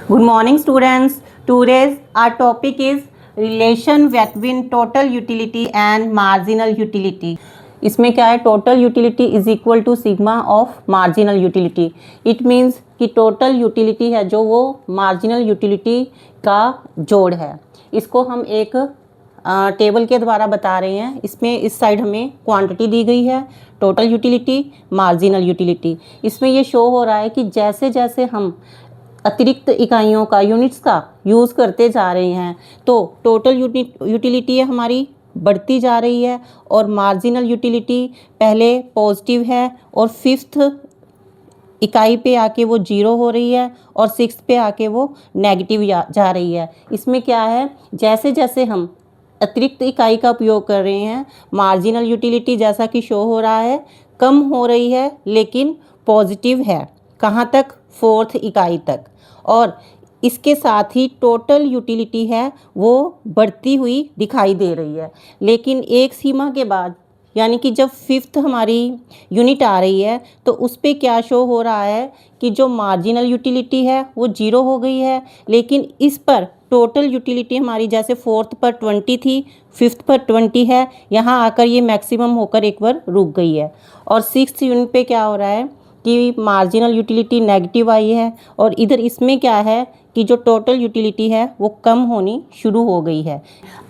Good morning students. Today's our topic is relation between total utility and marginal utility. इसमें क्या है, total utility is equal to sigma of marginal utility. It means कि total utility है जो वो marginal utility का जोड़ है. इसको हम एक टेबल के द्वारा बता रहे हैं. इसमें इस साइड हमें क्वांटिटी दी गई है, टोटल यूटिलिटी, मार्जिनल यूटिलिटी. इसमें ये शो हो रहा है कि जैसे जैसे हम अतिरिक्त इकाइयों का, यूनिट्स का यूज़ करते जा रहे हैं तो टोटल यूटिलिटी हमारी बढ़ती जा रही है और मार्जिनल यूटिलिटी पहले पॉजिटिव है और फिफ्थ इकाई पे आके वो जीरो हो रही है और सिक्स्थ पे आके वो नेगेटिव जा रही है. इसमें क्या है, जैसे जैसे हम अतिरिक्त इकाई का उपयोग कर रहे हैं मार्जिनल यूटिलिटी जैसा कि शो हो रहा है कम हो रही है, लेकिन पॉजिटिव है. कहाँ तक? फोर्थ इकाई तक. और इसके साथ ही टोटल यूटिलिटी है वो बढ़ती हुई दिखाई दे रही है. लेकिन एक सीमा के बाद, यानी कि जब फिफ्थ हमारी यूनिट आ रही है तो उस पे क्या शो हो रहा है कि जो मार्जिनल यूटिलिटी है वो जीरो हो गई है, लेकिन इस पर टोटल यूटिलिटी हमारी जैसे फोर्थ पर 20 थी, फिफ्थ पर 20 है, यहाँ आकर ये मैक्सिमम होकर एक बार रुक गई है. और सिक्स्थ यूनिट पे क्या हो रहा है कि मार्जिनल यूटिलिटी नेगेटिव आई है और इधर इसमें क्या है कि जो टोटल यूटिलिटी है वो कम होनी शुरू हो गई है.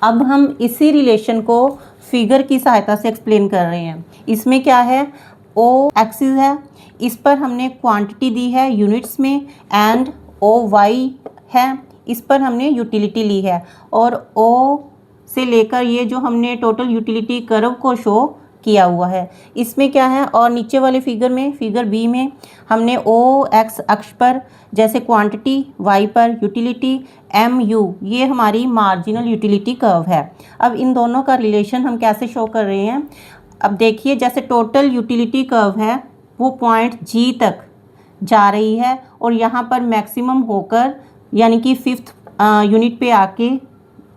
अब हम इसी रिलेशन को फिगर की सहायता से एक्सप्लेन कर रहे हैं. इसमें क्या है, ओ एक्सिस है, इस पर हमने क्वांटिटी दी है यूनिट्स में, एंड ओ वाई है, इस पर हमने यूटिलिटी ली है. और ओ से लेकर ये जो हमने टोटल यूटिलिटी कर्व को शो किया हुआ है. इसमें क्या है, और नीचे वाले फिगर में, फिगर बी में हमने ओ एक्स अक्ष पर जैसे क्वांटिटी, वाई पर यूटिलिटी, एम यू ये हमारी मार्जिनल यूटिलिटी कर्व है. अब इन दोनों का रिलेशन हम कैसे शो कर रहे हैं, अब देखिए. जैसे टोटल यूटिलिटी कर्व है वो पॉइंट जी तक जा रही है और यहाँ पर मैक्सिमम होकर, यानी कि फिफ्थ यूनिट पे आके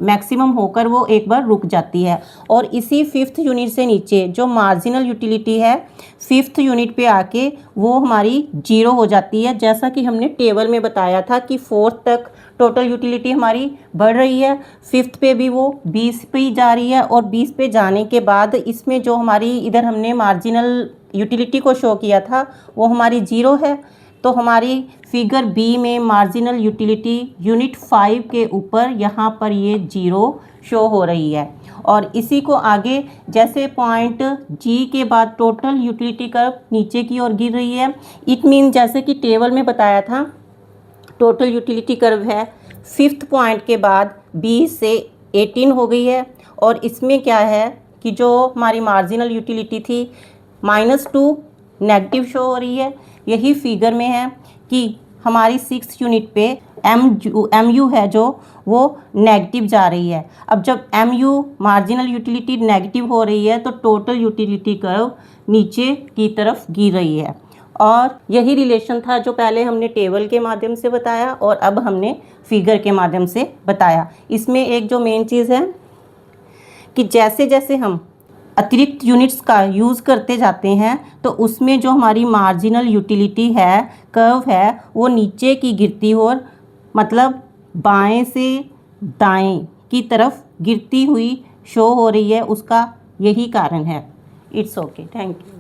मैक्सिमम होकर वो एक बार रुक जाती है. और इसी फिफ्थ यूनिट से नीचे जो मार्जिनल यूटिलिटी है फिफ्थ यूनिट पे आके वो हमारी जीरो हो जाती है. जैसा कि हमने टेबल में बताया था कि फोर्थ तक टोटल यूटिलिटी हमारी बढ़ रही है, फिफ्थ पे भी वो 20 पे जा रही है और 20 पे जाने के बाद इसमें जो हमारी इधर हमने मार्जिनल यूटिलिटी को शो किया था वो हमारी जीरो है. तो हमारी फिगर बी में मार्जिनल यूटिलिटी यूनिट 5 के ऊपर यहाँ पर ये जीरो शो हो रही है. और इसी को आगे जैसे पॉइंट जी के बाद टोटल यूटिलिटी कर्व नीचे की ओर गिर रही है. इट मीन जैसे कि टेबल में बताया था टोटल यूटिलिटी कर्व है फिफ्थ पॉइंट के बाद 20 से 18 हो गई है. और इसमें क्या है कि जो हमारी मार्जिनल यूटिलिटी थी -2 नेगेटिव शो हो रही है. यही फिगर में है कि हमारी सिक्स यूनिट पे एम यू है जो वो नेगेटिव जा रही है. अब जब M U marginal utility negative हो रही है तो टोटल यूटिलिटी कर्व नीचे की तरफ गिर रही है. और यही रिलेशन था जो पहले हमने टेबल के माध्यम से बताया और अब हमने फिगर के माध्यम से बताया. इसमें एक जो मेन चीज़ है कि जैसे जैसे हम अतिरिक्त यूनिट्स का यूज़ करते जाते हैं तो उसमें जो हमारी मार्जिनल यूटिलिटी है, कर्व है, वो नीचे की गिरती और मतलब बाएं से दाएं की तरफ गिरती हुई शो हो रही है. उसका यही कारण है. It's okay, thank you.